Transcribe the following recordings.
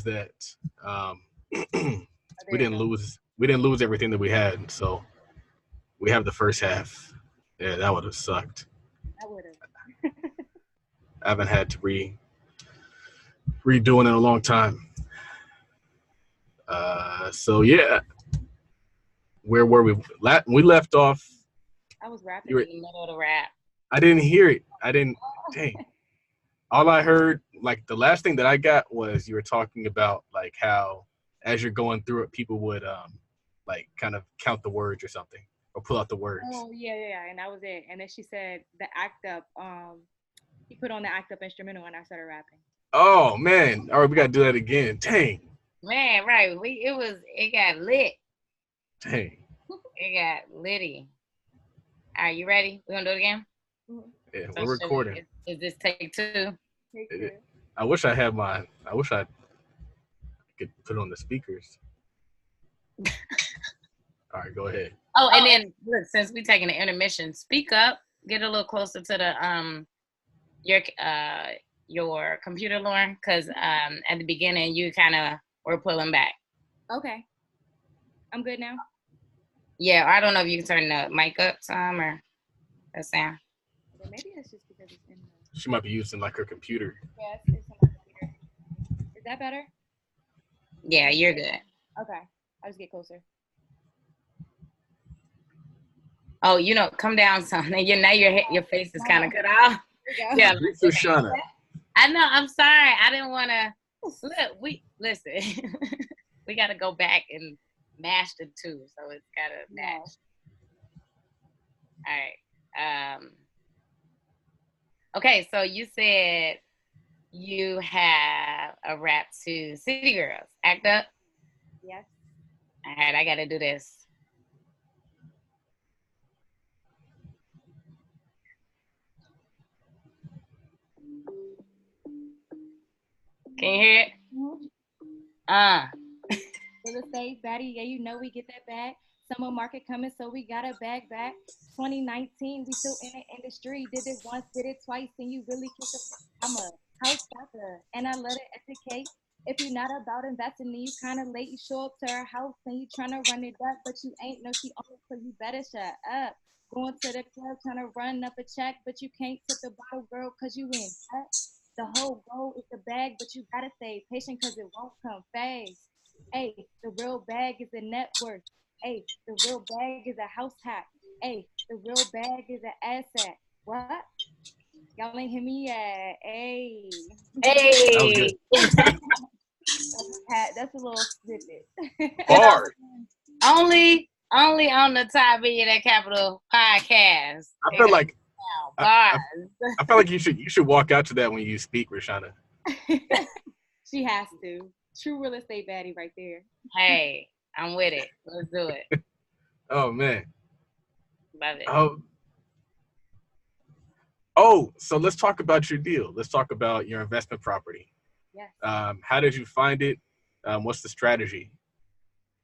that Oh, we there you didn't go. lose. We didn't lose everything that we had, so we have the first half. Yeah, that would have sucked. I would have. I haven't had to redo it in a long time. So yeah, where were we? We left off. I was You rapping. were, In the middle of the rap. I didn't hear it. I didn't. Dang. All I heard, like the last thing that I got was you were talking about like how as you're going through it, people would like kind of count the words or something or pull out the words. Oh yeah, and that was it. And then she said the act up. He put on the act up instrumental, and I started rapping. Oh man! All right, we gotta do that again. Dang, Man, right. It got lit. dang. It got litty. All right, you ready? We're gonna do it again? Mhm. Yeah, So we're recording. is this take 2? Take two. I wish I had mine. I wish I could put it on the speakers. All right, go ahead. Oh, and then look, since we taking the intermission, speak up, get a little closer to the your computer, Lauren, because at the beginning you kind of were pulling back. Okay. I'm good now. Yeah, I don't know if you can turn the mic up some or the sound. Or maybe it's just because it's in the. She might be using like her computer. Yes, it's in my computer. Is that better? Yeah, you're good. Okay. I'll just get closer. Oh, come down some. Now your face is kind of cut off. There you go. Yeah, Shoshana. I know. I'm sorry. I didn't want to. Look, listen. We got to go back and mash the two, so it's got to match. All right. Okay, so you said you have a rap to City Girls. Act up. Yes. All right, I got to do this. Can you hear it? Real Estate Baddie, yeah, you know we get that bag. Summer market coming, so we got a bag back. 2019, we still in the industry. Did it once, did it twice, and you really kick a. I'm a house stopper, and I let it educate. If you're not about investing, then you kind of late. You show up to her house and you trying to run it up, but you ain't. No, she owns, so you better shut up. Going to the club, trying to run up a check, but you can't tip the bottle, girl, because you in debt. The whole goal is the bag, but you gotta stay patient because it won't come fast. Hey, the real bag is a net worth. Hey, the real bag is a house hack. Hey, the real bag is an asset. What? Y'all ain't hear me yet. Hey. That was good. Hey. That's a little snippet. Hard. Only on the Todd Millionaire Capital Podcast. I feel like Bars. I feel like you should walk out to that when you speak, Rashana. She has to. True real estate baddie right there. Hey, I'm with it. Let's do it. Oh man. Love it. So let's talk about your deal. Let's talk about your investment property. Yes. How did you find it? What's the strategy?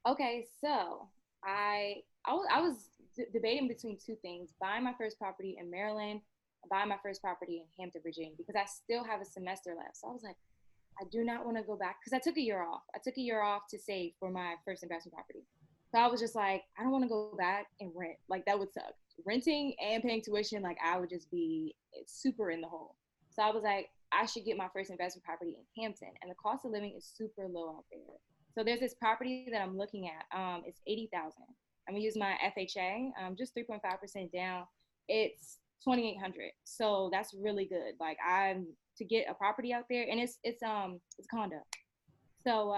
Okay, so I was debating between two things: buying my first property in Maryland, and buying my first property in Hampton, Virginia, because I still have a semester left. So I was like, I do not want to go back because I took a year off. I took a year off to save for my first investment property. So I was just like, I don't want to go back and rent. Like that would suck. Renting and paying tuition, like I would just be super in the hole. So I was like, I should get my first investment property in Hampton, and the cost of living is super low out there. So there's this property that I'm looking at. It's 80,000. I'm gonna use my FHA, just 3.5% down. It's 2,800. So that's really good. Like I'm to get a property out there, and it's condo. So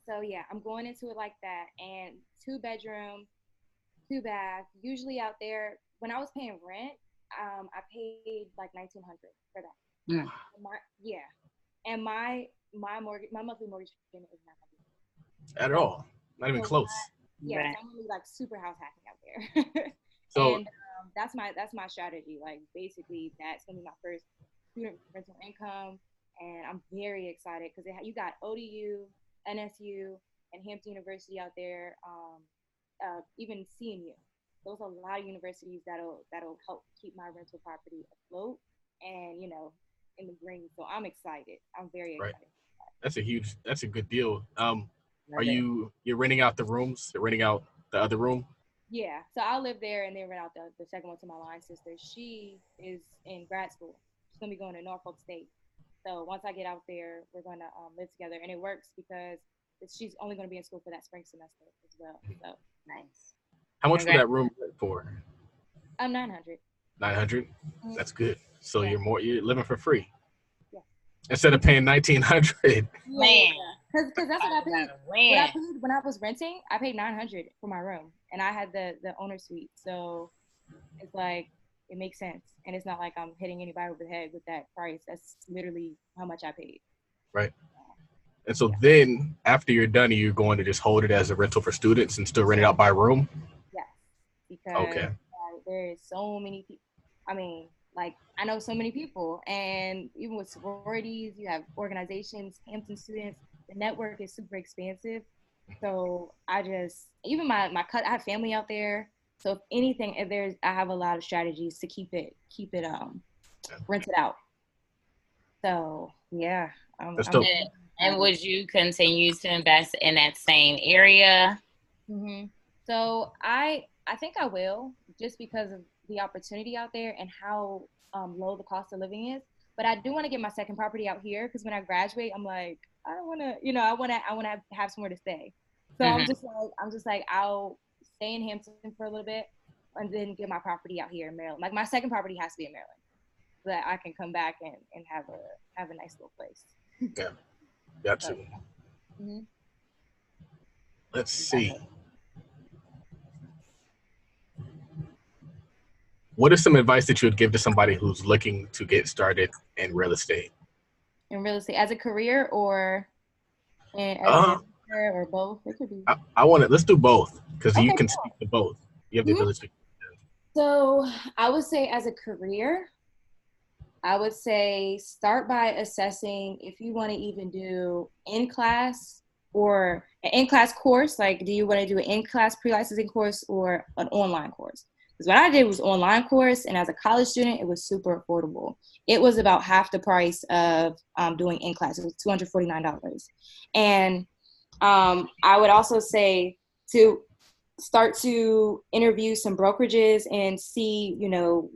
so yeah, I'm going into it like that, and 2 bedroom, 2 bath. Usually out there, when I was paying rent, I paid like 1,900 for that. Mm. Yeah, and my mortgage, my monthly mortgage payment is not At all? Not even close. Yeah, Right. so I'm really like super house hacking out there. So And that's my strategy. Like basically, that's gonna be my first student rental income, and I'm very excited because you got ODU, NSU, and Hampton University out there. Even CMU. Those are a lot of universities that'll help keep my rental property afloat and in the green. So I'm excited. I'm very Right. excited. That's a good deal. Are Okay. you're renting out the rooms? You're renting out the other room? Yeah, so I'll live there and then rent out the second one to my line sister. She is in grad school. She's gonna be going to Norfolk State. So once I get out there, we're gonna live together, and it works because she's only gonna be in school for that spring semester as well. So Nice. How much would Congrats. that room rent for? I'm 900. 900. That's good. So Yeah. you're living for free. Yeah. Instead of paying 1,900. Man. Because that's what I paid. Gotta What I win. paid when I was renting, I paid 900 for my room, and I had the owner suite. So it's like it makes sense, and it's not like I'm hitting anybody over the head with that price. That's literally how much I paid. Right. And so then after you're done, you're going to just hold it as a rental for students and still rent it out by room? Yes, because Okay. there is so many people. I mean, like I know so many people, and even with sororities, you have organizations, Hampton students. The network is super expansive. So I just even my I have family out there. So if anything, I have a lot of strategies to keep it rented out. So yeah, That's I'm dope. And would you continue to invest in that same area? So I think I will, just because of the opportunity out there and how low the cost of living is. But I do want to get my second property out here because when I graduate, I'm like, I don't want to, I want to have somewhere to stay. So I'm just like I'll stay in Hampton for a little bit and then get my property out here in Maryland. Like my second property has to be in Maryland so that I can come back and have a nice little place. Yeah. Got to. Let's see. What is some advice that you would give to somebody who's looking to get started in real estate? In real estate, as a career or as an investor or both? It could be. I want to. Let's do both because you Okay, can cool. speak to both. You have the ability to speak. So I would say as a career, I would say start by assessing if you want to even do in-class or an in-class course. Like, do you want to do an in-class pre-licensing course or an online course? Because what I did was online course, and as a college student, it was super affordable. It was about half the price of doing in-class. It was $249. And I would also say to start to interview some brokerages and see,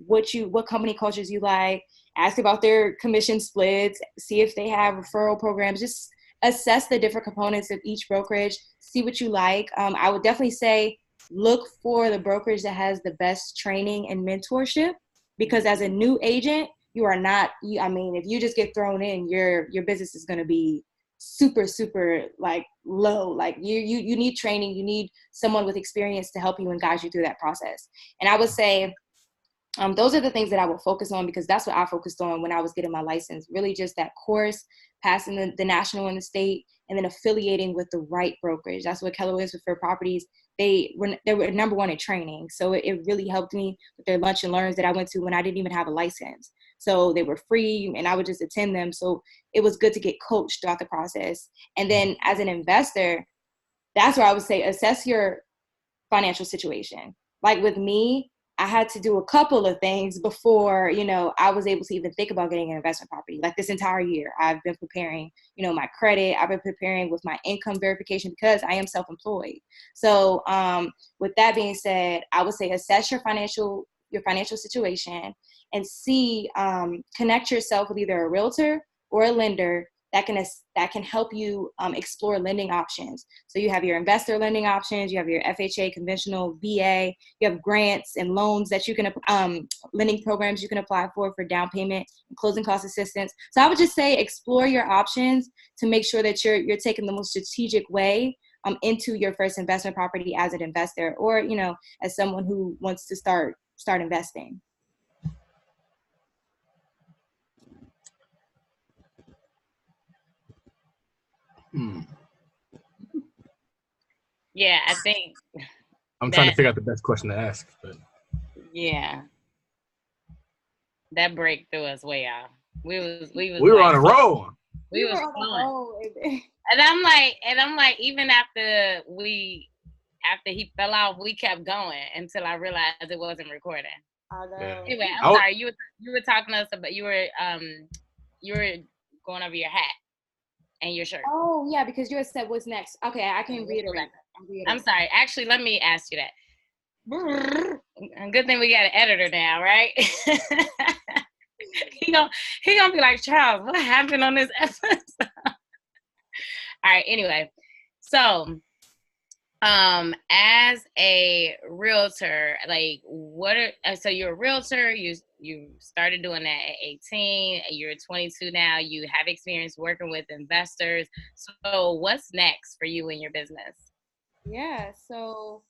what company cultures you like, ask about their commission splits, see if they have referral programs, just assess the different components of each brokerage, see what you like. I would definitely say look for the brokerage that has the best training and mentorship, because as a new agent, you are not, if you just get thrown in, your business is going to be super, super like low. Like you need training, you need someone with experience to help you and guide you through that process. And I would say those are the things that I will focus on, because that's what I focused on when I was getting my license. Really just that course, passing the national and the state, and then affiliating with the right brokerage. That's what Keller Williams Preferred Properties, they were number one in training. So it really helped me with their lunch and learns that I went to when I didn't even have a license. So they were free and I would just attend them. So it was good to get coached throughout the process. And then as an investor, that's where I would say assess your financial situation. Like with me, I had to do a couple of things before, I was able to even think about getting an investment property. Like this entire year, I've been preparing, my credit. I've been preparing with my income verification because I am self-employed. So with that being said, I would say assess your financial situation and see, connect yourself with either a realtor or a lender that can help you explore lending options. So you have your investor lending options, you have your FHA conventional VA, you have grants and loans that you can, lending programs you can apply for down payment and closing cost assistance. So I would just say explore your options to make sure that you're taking the most strategic way into your first investment property as an investor, or as someone who wants to start investing. Yeah, I think I'm trying to figure out the best question to ask. But. Yeah, that break threw us way out. We were on a roll. We was flowing. And I'm like, even after he fell off, we kept going until I realized it wasn't recording. Yeah. Anyway, I'm sorry. You were talking to us about you were going over your hat. and your shirt. Oh, yeah, because you had said what's next. Okay, I can reiterate. I'm sorry. Actually, let me ask you that. Good thing we got an editor now, right? he gonna be like, Charles, what happened on this episode? All right, anyway. So, as a realtor, like so you're a realtor, you started doing that at 18, you're 22 now, you have experience working with investors. So what's next for you in your business? Yeah, so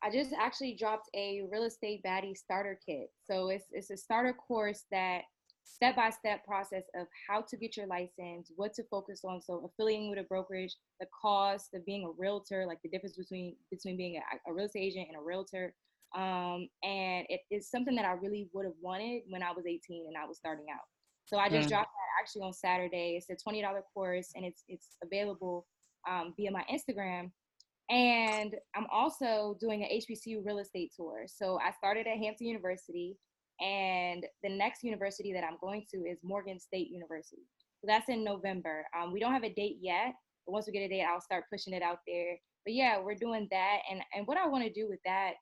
I just actually dropped a Real Estate Baddie starter kit. So it's a starter course that step-by-step process of how to get your license, what to focus on. So affiliating with a brokerage, the cost of being a realtor, like the difference between being a real estate agent and a realtor. And it is something that I really would have wanted when I was 18 and I was starting out. So I just dropped that actually on Saturday. It's a $20 course, and it's available via my Instagram. And I'm also doing an HBCU real estate tour. So I started at Hampton University, and the next university that I'm going to is Morgan State University. So that's in November. We don't have a date yet, but once we get a date, I'll start pushing it out there. But yeah, we're doing that. And what I want to do with that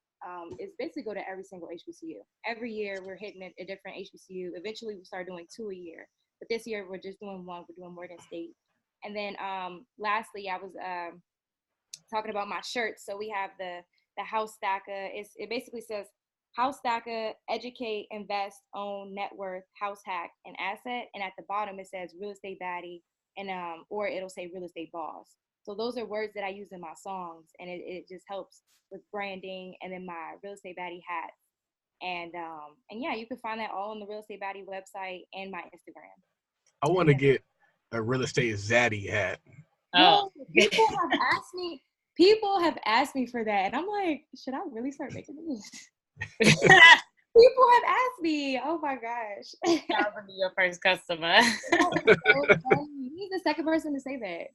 is basically go to every single HBCU. Every year we're hitting a different HBCU. Eventually we'll start doing 2 a year. But this year we're just doing one. We're doing Morgan State. And then lastly, I was talking about my shirts. So we have the house stacker. It basically says house stacker, educate, invest, own, net worth, house hack, and asset. And at the bottom it says real estate baddie, and or it'll say real estate boss. So those are words that I use in my songs, and it just helps with branding. And then my real estate baddie hat. And yeah, you can find that all on the Real Estate Baddie website and my Instagram. I want to get a real estate zaddy hat. Oh, people have asked me for that, and I'm like, should I really start making these? People have asked me. Oh my gosh. I'll be your first customer. He's the second person to say that.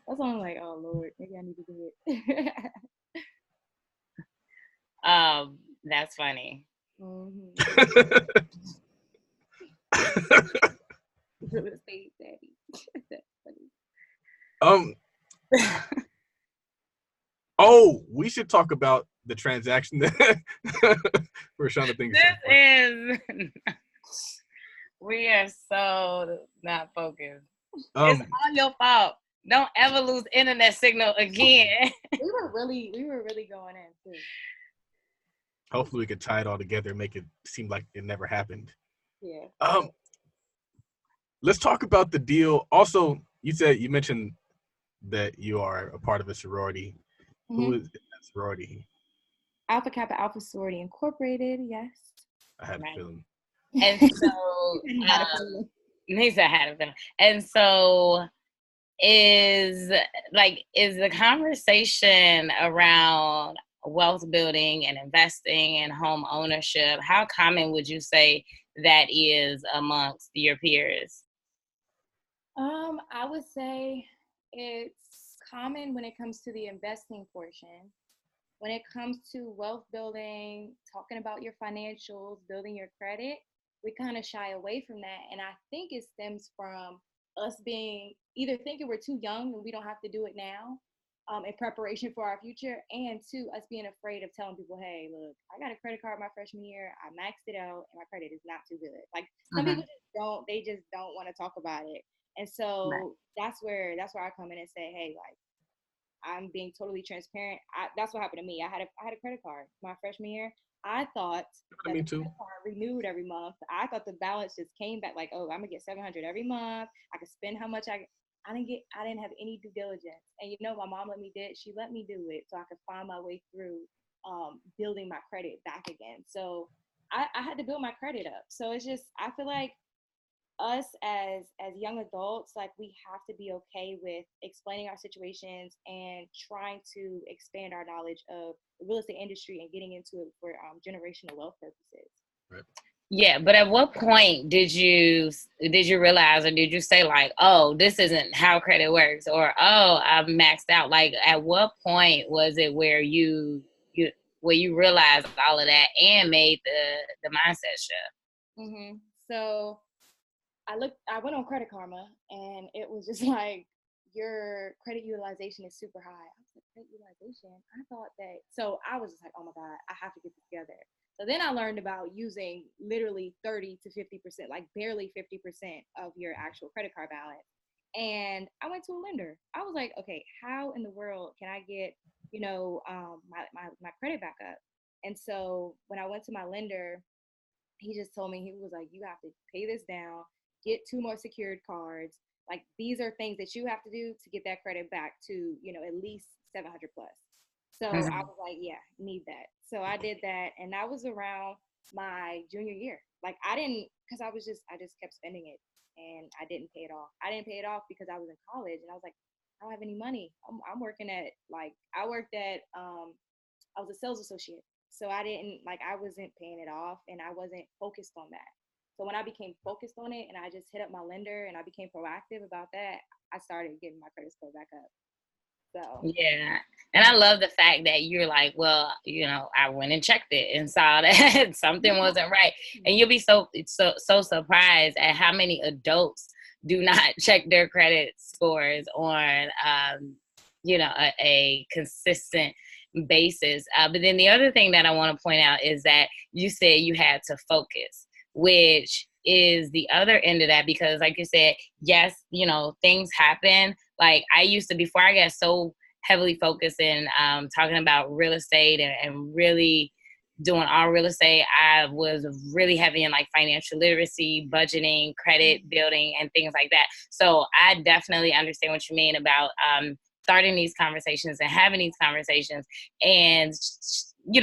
That's why I'm like, oh Lord, maybe I need to do it. That's funny. Real estate baddie. That's funny. Oh, we should talk about the transaction that we're trying to think. We are so not focused. It's all your fault. Don't ever lose internet signal again. We were really going in too. Hopefully we could tie it all together and make it seem like it never happened. Yeah. Let's talk about the deal. Also, you mentioned that you are a part of a sorority. Mm-hmm. Who is that sorority? Alpha Kappa Alpha Sorority Incorporated. Yes. I had a feeling. And so, Lisa had a feeling. And so, is the conversation around wealth building and investing and home ownership, how common would you say that is amongst your peers? I would say it's common when it comes to the investing portion. When it comes to wealth building, talking about your financials, building your credit, we kind of shy away from that. And I think it stems from us being either thinking we're too young and we don't have to do it now in preparation for our future, and two, us being afraid of telling people, hey, look, I got a credit card my freshman year, I maxed it out, and my credit is not too good. Like some people just don't want to talk about it. And so that's where I come in and say, hey, like, I'm being totally transparent. That's what happened to me. I had a credit card my freshman year. I thought that the credit card renewed every month. I thought the balance just came back like, oh, I'm gonna get $700 every month. I could spend how much I didn't have any due diligence. And my mom she let me do it so I could find my way through building my credit back again. So I had to build my credit up. So it's just, I feel like us as young adults, like, we have to be okay with explaining our situations and trying to expand our knowledge of the real estate industry and getting into it for generational wealth purposes. Right. Yeah, but at what point did you realize, or did you say like, oh, this isn't how credit works, or oh, I've maxed out? Like, at what point was it where you realized all of that and made the mindset shift? So I went on Credit Karma, and it was just like, your credit utilization is super high. I was like, credit utilization? I thought that. So I was just like, oh my God, I have to get this together. So then I learned about using literally 30 to 50%, like barely 50% of your actual credit card balance. And I went to a lender. I was like, okay, how in the world can I get, my credit back up? And so when I went to my lender, he just told me, he was like, you have to pay this down, get 2 more secured cards. Like, these are things that you have to do to get that credit back to, at least 700 plus. So I was like, yeah, need that. So I did that. And that was around my junior year. Like, because I just kept spending it and I didn't pay it off. I didn't pay it off because I was in college and I was like, I don't have any money. I'm working at, I was a sales associate. So I wasn't paying it off and I wasn't focused on that. So when I became focused on it and I just hit up my lender and I became proactive about that, I started getting my credit score back up. So yeah. And I love the fact that you're like, well, I went and checked it and saw that something wasn't right. And you'll be so surprised at how many adults do not check their credit scores on, a consistent basis. But then the other thing that I want to point out is that you said you had to focus, which is the other end of that, because like you said, yes, things happen. Like I used to, before I got so heavily focused in talking about real estate and really doing all real estate, I was really heavy in like financial literacy, budgeting, credit building, and things like that. So I definitely understand what you mean about starting these conversations and having these conversations and,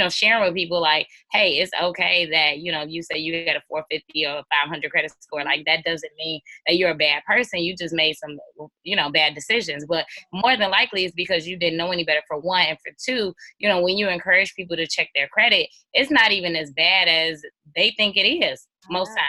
sharing with people like, hey, it's okay that, you say you got a 450 or a 500 credit score. Like that doesn't mean that you're a bad person. You just made some, bad decisions. But more than likely it's because you didn't know any better, for one. And for two, when you encourage people to check their credit, it's not even as bad as they think it is most times,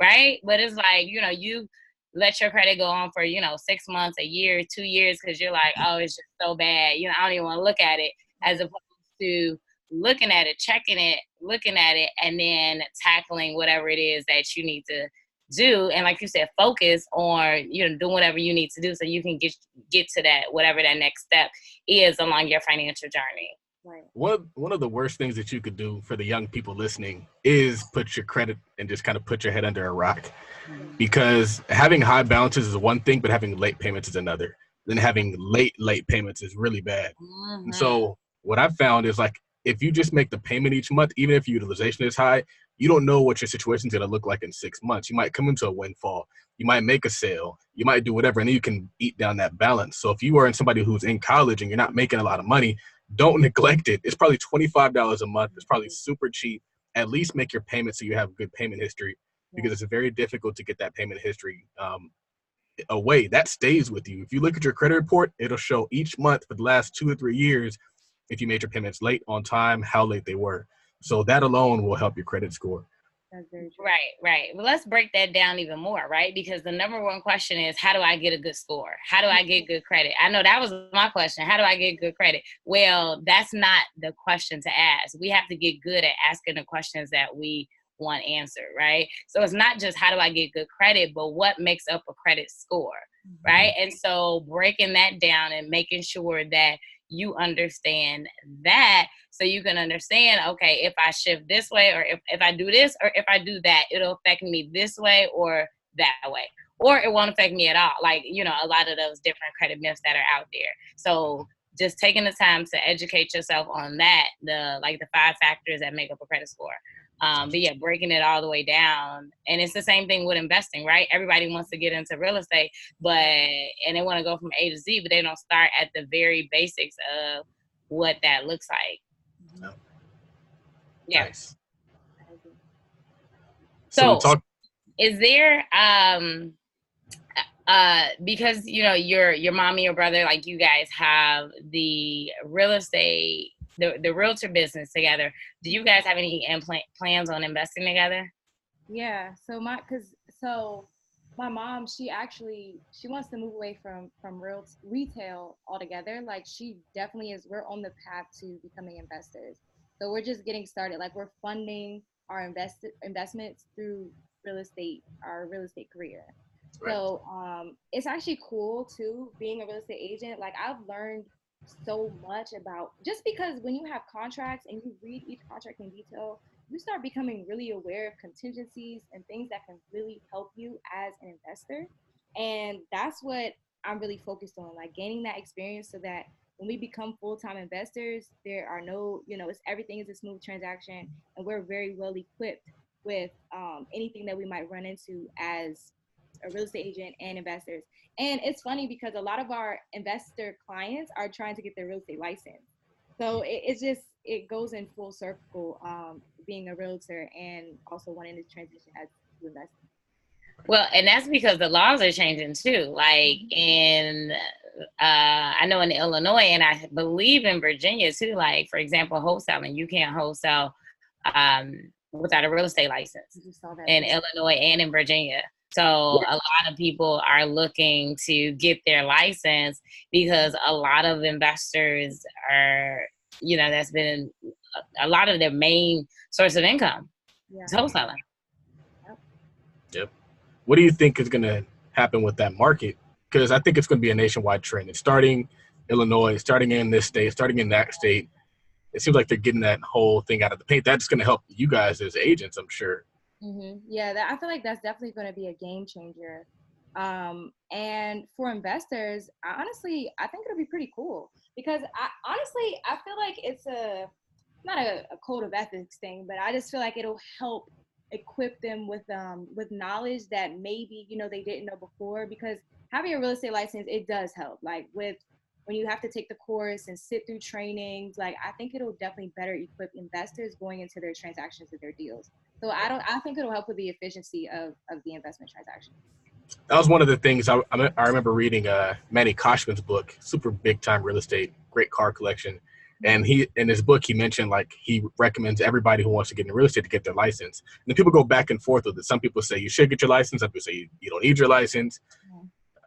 right? But it's like, you let your credit go on for, 6 months, a year, 2 years, because you're like, oh, it's just so bad. I don't even want to look at it, as opposed to looking at it, checking it, looking at it, and then tackling whatever it is that you need to do. And like you said, focus on, doing whatever you need to do so you can get to that, whatever that next step is along your financial journey. Right. One of the worst things that you could do for the young people listening is put your credit and just kind of put your head under a rock. Because having high balances is one thing, but having late payments is another. Then having late payments is really bad. And so what I've found is, like, if you just make the payment each month, even if your utilization is high, you don't know what your situation is going to look like in 6 months. You might come into a windfall. You might make a sale. You might do whatever, and then you can eat down that balance. So if you are somebody who's in college and you're not making a lot of money, don't neglect it. It's probably $25 a month. It's probably super cheap. At least make your payments so you have good payment history, because it's very difficult to get that payment history away. That stays with you. If you look at your credit report, it'll show each month for the last 2 or 3 years if you made your payments late, on time, how late they were. So that alone will help your credit score. That's very true. Right. Well, let's break that down even more, right? Because the number one question is, how do I get a good score? How do I get good credit? I know that was my question. How do I get good credit? Well, that's not the question to ask. We have to get good at asking the questions that we want answered, right? So it's not just how do I get good credit, but what makes up a credit score, right? And so breaking that down and making sure that you understand that, so you can understand, okay, if I shift this way, or if I do this, or if I do that, it'll affect me this way or that way, or it won't affect me at all. Like, a lot of those different credit myths that are out there. So just taking the time to educate yourself on that, the 5 factors that make up a credit score. But yeah, breaking it all the way down. And it's the same thing with investing, right? Everybody wants to get into real estate, and they want to go from A to Z, but they don't start at the very basics of what that looks like. No. Yeah. Nice. So is there, because, your mom and your brother, like you guys have the real estate, the realtor business together. Do you guys have any plans on investing together? Yeah. So my mom, she wants to move away from retail altogether. Like, she definitely is. We're on the path to becoming investors. So we're just getting started. Like, we're funding our investments through our real estate career. Right. So it's actually cool too, being a real estate agent. Like I've learned so much about, just because when you have contracts and you read each contract in detail, you start becoming really aware of contingencies and things that can really help you as an investor. And that's what I'm really focused on, like gaining that experience so that when we become full-time investors, there are no, it's everything is a smooth transaction, and we're very well equipped with anything that we might run into as a real estate agent and investors. And it's funny because a lot of our investor clients are trying to get their real estate license. So it goes in full circle, being a realtor and also wanting to transition as to investing. Well, and that's because the laws are changing too. Like in, I know in Illinois, and I believe in Virginia too. Like for example, wholesaling, you can't wholesale without a real estate license in Illinois and in Virginia. So a lot of people are looking to get their license because a lot of investors are, that's been a lot of their main source of income. Is wholesaling. Yep. What do you think is going to happen with that market? Because I think it's going to be a nationwide trend. It's starting Illinois, starting in this state, starting in that state. It seems like they're getting that whole thing out of the paint. That's going to help you guys as agents, I'm sure. Mm-hmm. Yeah, I feel like that's definitely going to be a game changer. And for investors, I think it'll be pretty cool because I feel like it's not a code of ethics thing, but I just feel like it'll help equip them with knowledge that maybe, they didn't know before, because having a real estate license, it does help. Like when you have to take the course and sit through trainings, like I think it'll definitely better equip investors going into their transactions and their deals. So I think it'll help with the efficiency of the investment transaction. That was one of the things I remember reading Manny Koshman's book, super big time real estate, great car collection. And in his book, he mentioned like he recommends everybody who wants to get into real estate to get their license. And then people go back and forth with it. Some people say you should get your license. Some people say you don't need your license.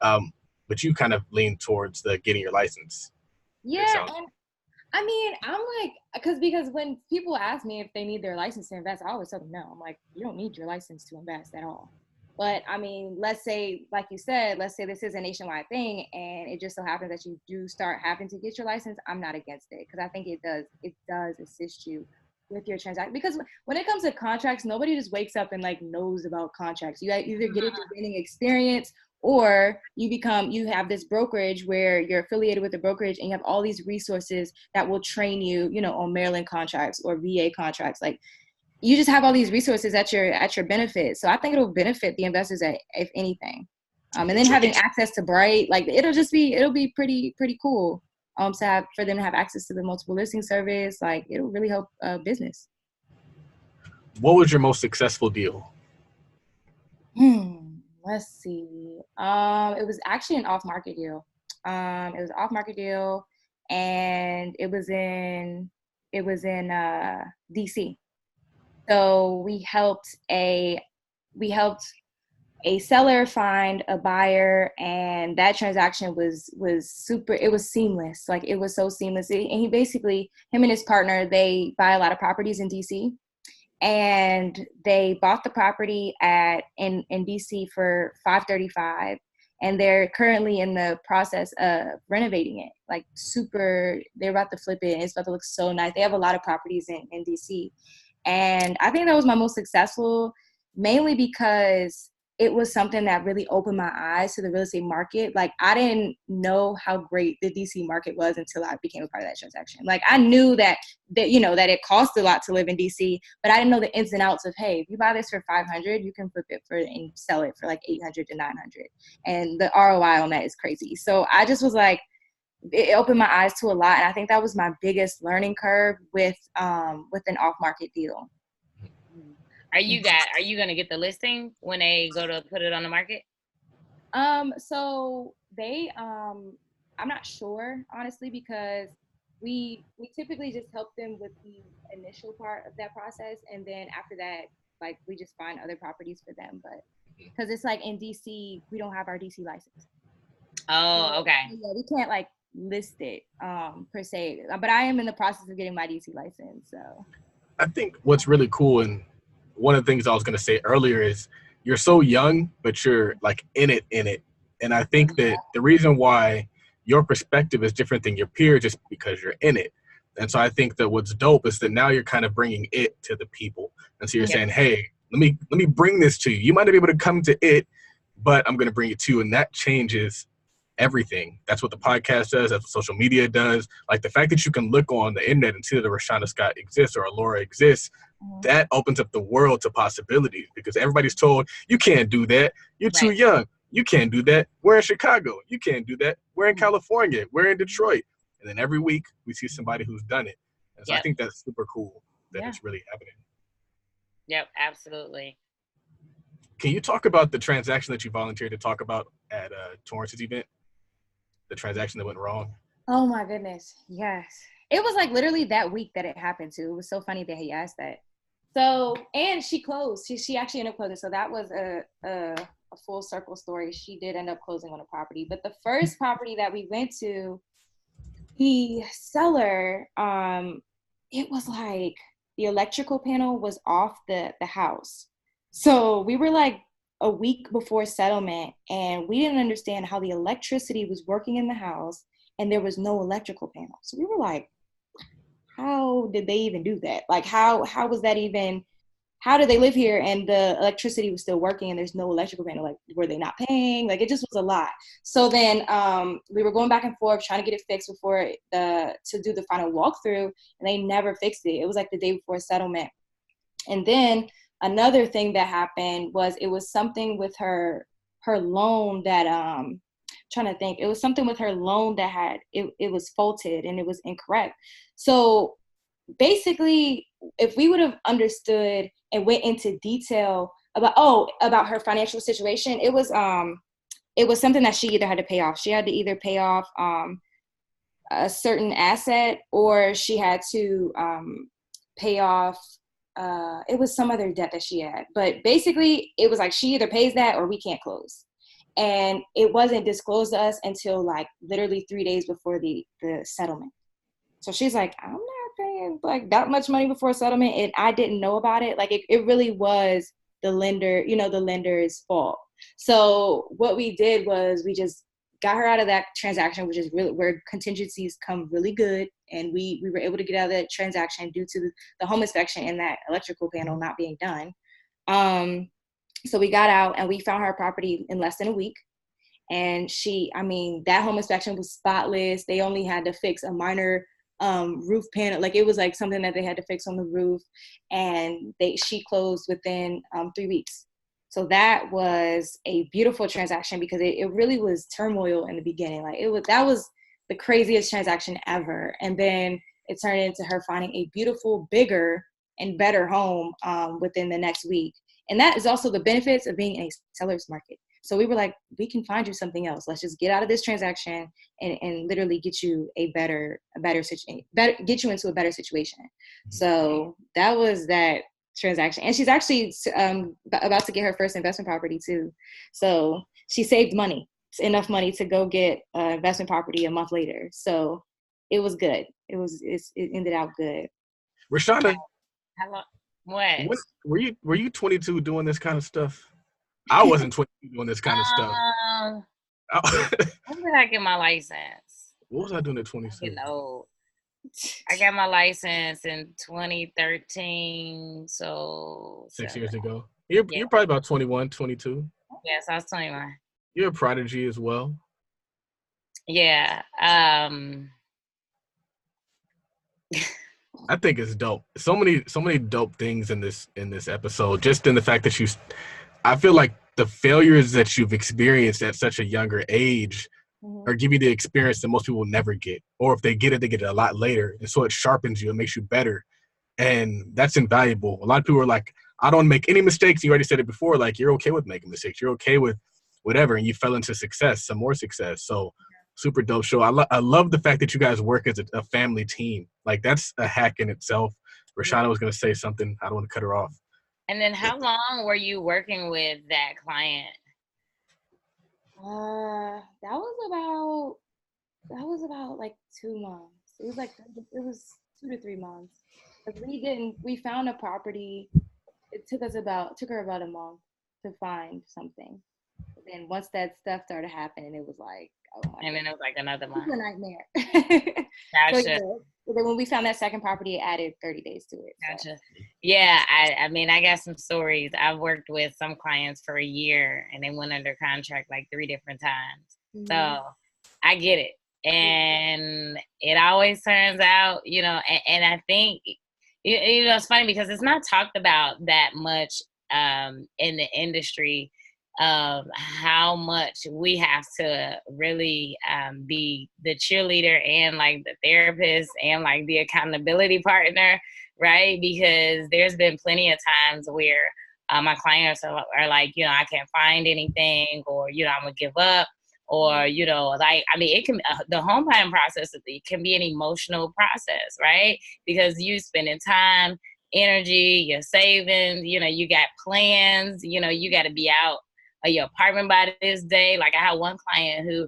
But you kind of lean towards the getting your license. Yeah. And I mean, I'm like, because when people ask me if they need their license to invest, I always tell them no. I'm like, you don't need your license to invest at all. But I mean, let's say, like you said, let's say this is a nationwide thing and it just so happens that you do start having to get your license. I'm not against it because I think it does assist you with your transaction. Because when it comes to contracts, nobody just wakes up and like knows about contracts. You either get it through gaining experience, or you have this brokerage where you're affiliated with the brokerage and you have all these resources that will train you, on Maryland contracts or VA contracts. Like you just have all these resources at your benefit. So I think it'll benefit the investors if anything. And then having access to Bright, like it'll be pretty cool. For them to have access to the multiple listing service, like it'll really help business. What was your most successful deal? Let's see. It was actually an off-market deal. And it was in DC. So we helped a seller find a buyer, and that transaction was super. It was seamless. Like it was so seamless. And him and his partner, they buy a lot of properties in DC. And they bought the property in DC for $535, and they're currently in the process of renovating it. Like they're about to flip it, and it's about to look so nice. They have a lot of properties in DC, and I think that was my most successful, mainly because it was something that really opened my eyes to the real estate market. Like I didn't know how great the DC market was until I became a part of that transaction. Like I knew that it cost a lot to live in DC, but I didn't know the ins and outs of, hey, if you buy this for $500, you can flip it and sell it for like $800 to $900. And the ROI on that is crazy. So I just was like, it opened my eyes to a lot. And I think that was my biggest learning curve with an off-market deal. Are you going to get the listing when they go to put it on the market? So they, I'm not sure, honestly, because we typically just help them with the initial part of that process. And then after that, like we just find other properties for them. But because it's like in DC, we don't have our DC license. Oh, so, okay. Yeah, we can't like list it per se, but I am in the process of getting my DC license. So I think what's really cool, and one of the things I was going to say earlier is you're so young, but you're like in it. And I think that the reason why your perspective is different than your peers is because you're in it. And so I think that what's dope is that now you're kind of bringing it to the people. And so you're saying, hey, let me bring this to you. You might not be able to come to it, but I'm going to bring it to you. And that changes everything. That's what the podcast does. That's what social media does. Like the fact that you can look on the internet and see that a Rashonda Scott exists or a Laura exists, that opens up the world to possibilities, because everybody's told, you can't do that. You're too young. You can't do that. We're in Chicago. You can't do that. We're in California. We're in Detroit. And then every week we see somebody who's done it. And so I think that's super cool that it's really happening. Yep, absolutely. Can you talk about the transaction that you volunteered to talk about at Torrance's event? The transaction that went wrong? Oh my goodness. Yes. It was like literally that week that it happened too. It was so funny that he asked that. So, and she closed. She actually ended up closing. So that was a full circle story. She did end up closing on a property. But the first property that we went to, the seller, it was like the electrical panel was off the house. So we were like a week before settlement, and we didn't understand how the electricity was working in the house, and there was no electrical panel. So we were like, how did they even do that? Like, how was that even, how did they live here and the electricity was still working and there's no electrical panel? Like, were they not paying? Like, it just was a lot. So then we were going back and forth trying to get it fixed before to do the final walkthrough, and they never fixed it. It was like the day before settlement. And then another thing that happened was it was something with her loan that trying to think. It was something with her loan that had it was faulted and it was incorrect. So basically, if we would have understood and went into detail about her financial situation, it was something that she either had to pay off. She had to either pay off a certain asset, or she had to pay off it was some other debt that she had. But basically it was like she either pays that or we can't close. And it wasn't disclosed to us until like literally 3 days before the settlement. So she's like, I'm not paying like that much money before settlement. And I didn't know about it. Like it really was the lender, the lender's fault. So what we did was we just got her out of that transaction, which is really where contingencies come really good. And we were able to get out of that transaction due to the home inspection and that electrical panel not being done. So we got out and we found her property in less than a week. And that home inspection was spotless. They only had to fix a minor roof panel. Like it was like something that they had to fix on the roof, and she closed within 3 weeks. So that was a beautiful transaction because it really was turmoil in the beginning. Like that was the craziest transaction ever. And then it turned into her finding a beautiful, bigger and better home within the next week. And that is also the benefits of being in a seller's market. So we were like, we can find you something else. Let's just get out of this transaction and literally get you a better situation, get you into a better situation. So that was that transaction. And she's actually about to get her first investment property too. So she saved money, enough money to go get an investment property a month later. So it was good. It ended out good. Rashonda, what? Were you 22 doing this kind of stuff? I wasn't 22 doing this kind of stuff. When did I get my license? What was I doing at 22? I'm getting old. I got my license in 2013, so 6 years ago. You're probably about 21, 22. Yes, I was 21. You're a prodigy as well. Yeah. I think it's dope. So many dope things in this episode. Just in the fact that I feel like the failures that you've experienced at such a younger age or give you the experience that most people will never get. Or if they get it a lot later. And so it sharpens you. It makes you better. And that's invaluable. A lot of people are like, I don't make any mistakes. You already said it before. Like, you're okay with making mistakes. You're okay with whatever. And you fell into success, some more success. So super dope show. I love the fact that you guys work as a family team. Like, that's a hack in itself. Rashonda was going to say something. I don't want to cut her off. And then how long were you working with that client? That was about like 2 months. It was 2 to 3 months. Because we found a property. It took her about a month. to find something. But then once that stuff started happening, it was like, oh my And then it was like another It's month. a nightmare. Gotcha. So, yeah. But then when we found that second property, it added 30 days to it. So. Gotcha. Yeah, I mean, I got some stories. I've worked with some clients for a year, and they went under contract like 3 different times. So I get it. And it always turns out, you know, and I think, you know, it's funny because it's not talked about that much in the industry of how much we have to really be the cheerleader and like the therapist and like the accountability partner, right? Because there's been plenty of times where my clients are like, you know, I can't find anything, or, you know, I'm gonna give up, or, you know, like, I mean, it can, the home buying process, it can be an emotional process, right? Because you spending time, energy, your savings, you know, you got plans, you know, you got to be out of your apartment by this day. Like I had one client who,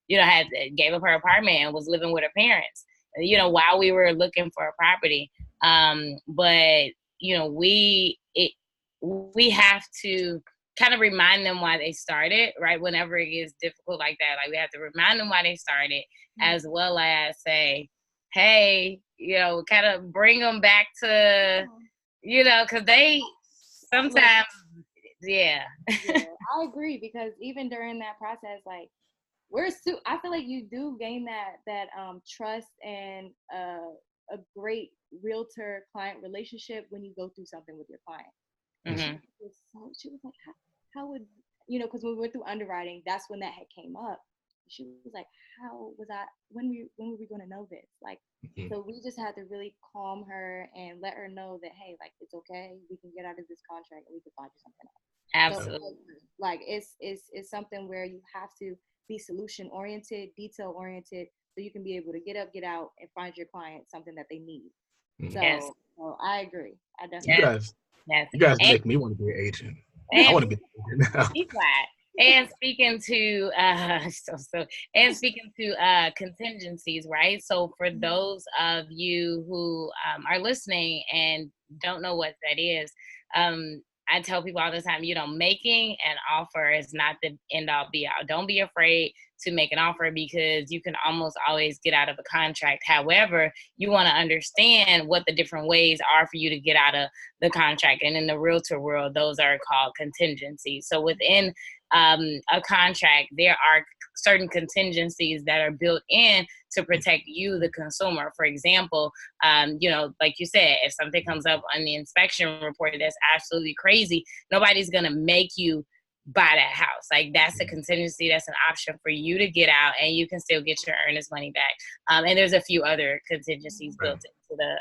you know, gave up her apartment and was living with her parents, you know, while we were looking for a property. But, you know, we have to kind of remind them why they started, right? Whenever it gets difficult like that, like we have to remind them why they started, as well as say, hey, you know, kind of bring them back to, you know, because they sometimes, yeah. I agree, because even during that process, like I feel like you do gain that trust and a great realtor client relationship when you go through something with your client. Mm-hmm. She was like, how would, you know, because when we went through underwriting, that's when that had came up. She was like, when were we going to know this? Like, so we just had to really calm her and let her know that, hey, like, it's okay. We can get out of this contract and we can find you something else. Absolutely. So, like, it's something where you have to be solution oriented, detail oriented, so you can be able to get up, get out, and find your client something that they need. So, so I agree. I definitely. You guys make me want to be an agent. I want to be an agent now. Be quiet. And speaking to contingencies, right? So for those of you who are listening and don't know what that is, I tell people all the time, you know, making an offer is not the end all be all. Don't be afraid to make an offer, because you can almost always get out of a contract. However, you want to understand what the different ways are for you to get out of the contract. And in the realtor world, those are called contingencies. So within a contract, there are certain contingencies that are built in to protect you, the consumer. For example, you know, like you said, if something comes up on the inspection report that's absolutely crazy, nobody's going to make you buy that house. Like, that's a contingency, that's an option for you to get out, and you can still get your earnest money back. And there's a few other contingencies built into the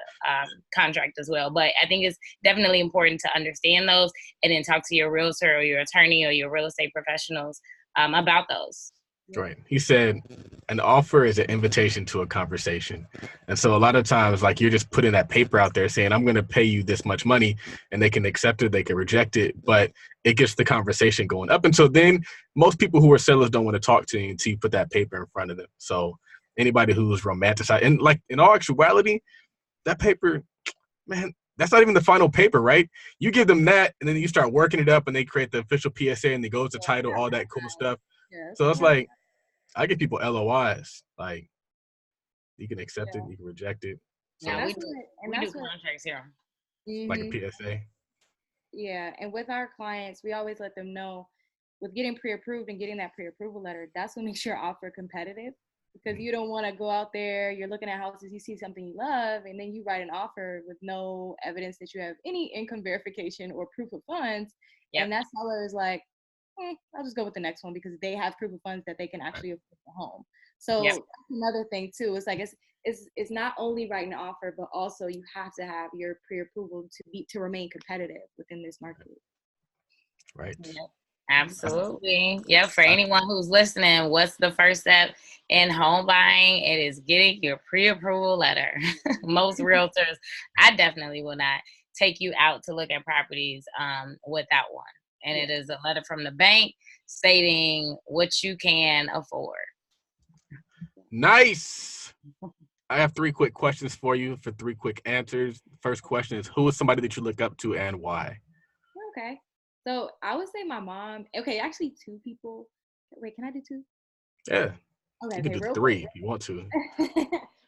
contract as well. But I think it's definitely important to understand those and then talk to your realtor or your attorney or your real estate professionals about those. Right. He said an offer is an invitation to a conversation. And so a lot of times, like, you're just putting that paper out there saying, I'm going to pay you this much money, and they can accept it, they can reject it, but it gets the conversation going. Up until then, most people who are sellers don't want to talk to you until you put that paper in front of them. So anybody who's romanticized, and like in all actuality, that paper, man, that's not even the final paper, right? You give them that, and then you start working it up, and they create the official PSA, and it goes to title, all that cool stuff. So it's like, I give people LOIs. Like, you can accept it, you can reject it. So yeah, we do contracts here. Like a PSA. Yeah, and with our clients, we always let them know, with getting pre-approved and getting that pre-approval letter, that's what makes your offer competitive. Because you don't want to go out there, you're looking at houses, you see something you love, and then you write an offer with no evidence that you have any income verification or proof of funds. And that seller is like, I'll just go with the next one, because they have proof of funds that they can actually afford the home. So that's another thing too. It's like it's not only writing an offer, but also you have to have your pre-approval to remain competitive within this market. Right. Yep. Absolutely. Yeah. For anyone who's listening, what's the first step in home buying? It is getting your pre-approval letter. Most realtors, I definitely will not take you out to look at properties without one. And it is a letter from the bank stating what you can afford. Nice. I have 3 quick questions for you for 3 quick answers. First question is, who is somebody that you look up to and why? Okay. So I would say my mom. Okay, actually, two people. Wait, can I do two? Yeah. Okay, You can do real three quick. if you want to.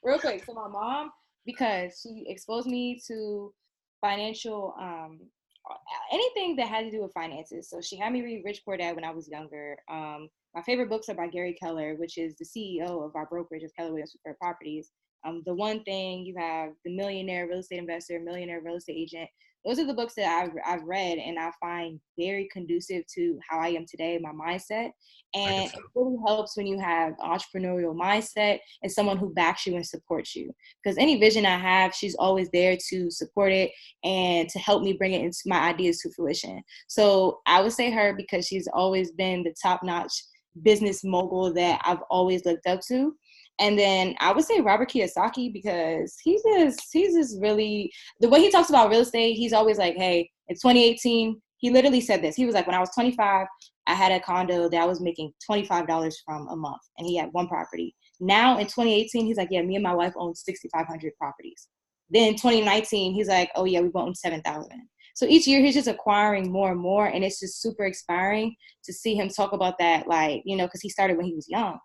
Real quick. So my mom, because she exposed me to financial, anything that had to do with finances. So she had me read Rich Poor Dad when I was younger. My favorite books are by Gary Keller, which is the CEO of our brokerage of Keller Williams Preferred Properties. The One Thing, you have The Millionaire Real Estate Investor, Millionaire Real Estate Agent. Those are the books that I've read and I find very conducive to how I am today, my mindset. And it really helps when you have an entrepreneurial mindset and someone who backs you and supports you. Because any vision I have, she's always there to support it and to help me bring it into my ideas to fruition. So I would say her because she's always been the top-notch business mogul that I've always looked up to. And then I would say Robert Kiyosaki because he's just really, the way he talks about real estate, he's always like, hey, in 2018, he literally said this. He was like, when I was 25, I had a condo that I was making $25 from a month, and he had one property. Now in 2018, he's like, yeah, me and my wife own 6,500 properties. Then in 2019, he's like, oh yeah, we own 7,000. So each year he's just acquiring more and more, and it's just super inspiring to see him talk about that, like, you know, because he started when he was young.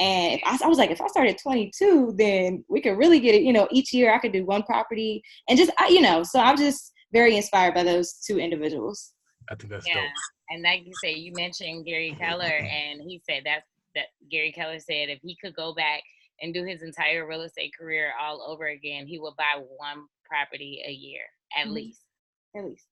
And if I was like, if I started at 22, then we could really get it. You know, each year I could do one property and just, you know, so I'm just very inspired by those two individuals. I think that's dope. And like you say, you mentioned Gary Keller, and he said that Gary Keller said if he could go back and do his entire real estate career all over again, he would buy one property a year, at least. At least.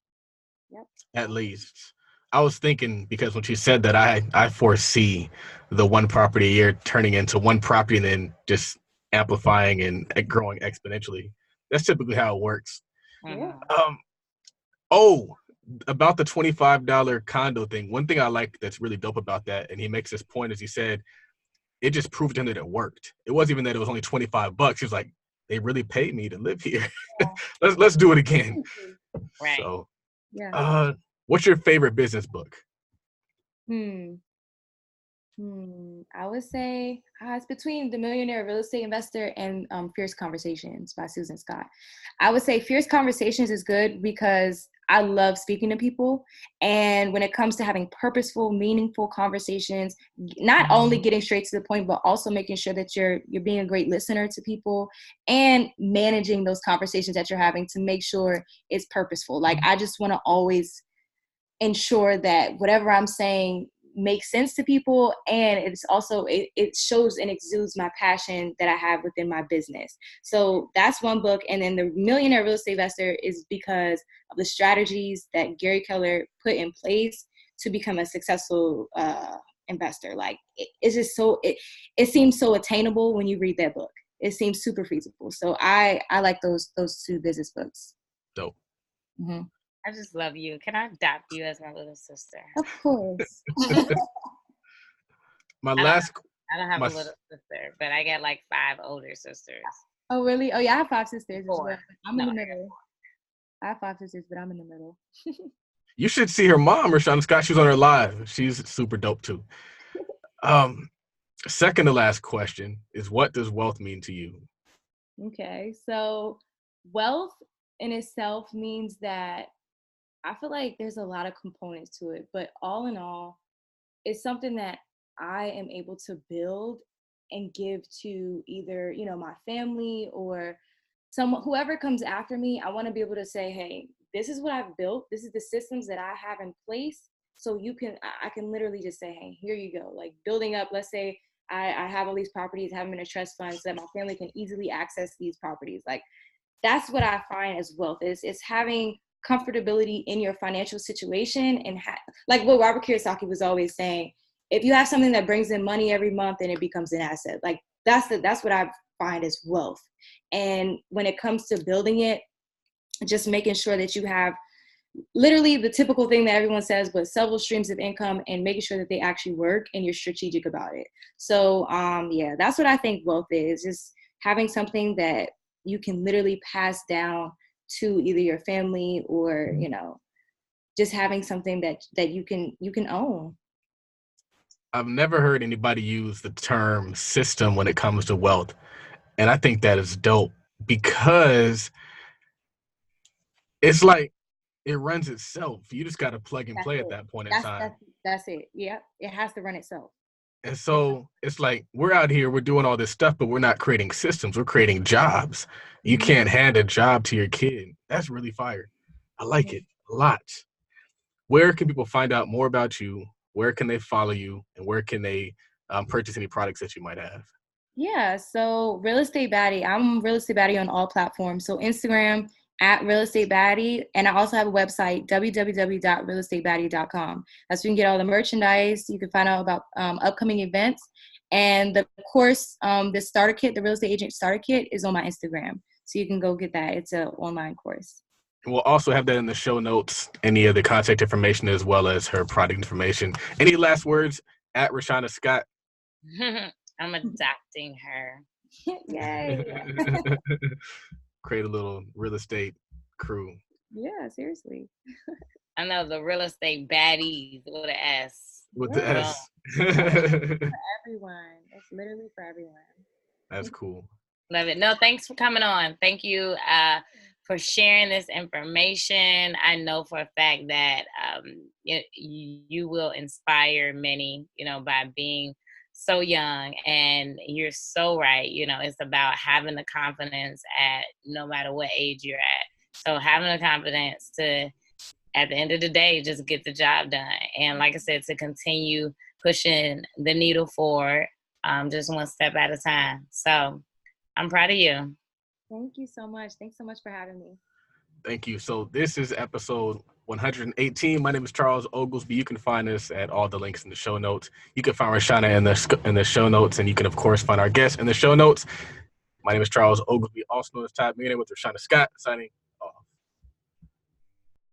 Yep. At least. I was thinking, because when she said that, I foresee the one property a year turning into one property and then just amplifying and growing exponentially. That's typically how it works. Yeah. About the $25 condo thing, one thing I like that's really dope about that, and he makes this point, is he said, it just proved to him that it worked. It wasn't even that it was only $25. He was like, they really paid me to live here. let's do it again. Right. So, yeah. What's your favorite business book? I would say it's between The Millionaire Real Estate Investor and Fierce Conversations by Susan Scott. I would say Fierce Conversations is good because I love speaking to people. And when it comes to having purposeful, meaningful conversations, not only getting straight to the point, but also making sure that you're being a great listener to people and managing those conversations that you're having to make sure it's purposeful. Like, I just want to always ensure that whatever I'm saying makes sense to people, and it's also it shows and exudes my passion that I have within my business. So that's one book. And then The Millionaire Real Estate Investor is because of the strategies that Gary Keller put in place to become a successful investor. Like, it's just so it seems so attainable when you read that book. It seems super feasible. So I like those two business books. Dope. Mm-hmm. I just love you. Can I adopt you as my little sister? Of course. I don't have my, a little sister, but I got like 5 older sisters. Oh, really? Oh, yeah, I have 5 sisters as well. I'm in the middle. I have 5 sisters, but I'm in the middle. You should see her mom, Rashawn Scott. She's on her live. She's super dope too. Second to last question is, what does wealth mean to you? Okay, so wealth in itself means that I feel like there's a lot of components to it, but all in all, it's something that I am able to build and give to either, you know, my family or someone, whoever comes after me. I want to be able to say, hey, this is what I've built. This is the systems that I have in place. So I can literally just say, hey, here you go. Like, building up, let's say I have all these properties, have them in a trust fund so that my family can easily access these properties. Like, that's what I find as wealth is having comfortability in your financial situation, and like what Robert Kiyosaki was always saying, if you have something that brings in money every month, then it becomes an asset. Like, that's what I find as wealth. And when it comes to building it, just making sure that you have literally the typical thing that everyone says, but several streams of income, and making sure that they actually work and you're strategic about it. So yeah, that's what I think wealth is, just having something that you can literally pass down to either your family or, you know, just having something that you can own. I've never heard anybody use the term system when it comes to wealth. And I think that is dope, because it's like it runs itself. You just got to plug and play at that point in time. That's it. Yeah, it has to run itself. And so it's like we're out here, we're doing all this stuff, but we're not creating systems. We're creating jobs. You can't hand a job to your kid. That's really fire. I like it a lot. Where can people find out more about you? Where can they follow you? And where can they purchase any products that you might have? Yeah, so Real Estate Baddie. I'm Real Estate Baddie on all platforms. So Instagram at Real Estate Baddie. And I also have a website, www.realestatebaddie.com. That's where you can get all the merchandise. You can find out about upcoming events. And the course, the starter kit, the Real Estate Agent Starter Kit is on my Instagram. So you can go get that. It's an online course. We'll also have that in the show notes, any of the contact information as well as her product information. Any last words at Rashana Scott? I'm adopting her. Yay. Create a little real estate crew. Yeah, seriously. I know, the Real Estate Baddies with an S. With the S. For everyone. It's literally for everyone. That's cool. Love it. No, thanks for coming on. Thank you for sharing this information. I know for a fact that you will inspire many, by being so young. And you're so right. It's about having the confidence at no matter what age you're at. So having the confidence to, at the end of the day, just get the job done. And like I said, to continue pushing the needle forward, just one step at a time. So I'm proud of you. Thank you so much. Thanks so much for having me. Thank you. So this is episode 118. My name is Charles Oglesby. You can find us at all the links in the show notes. You can find Rashana in the show notes, and you can, of course, find our guests in the show notes. My name is Charles Oglesby, also known as Todd Millionaire with Rashana Scott, signing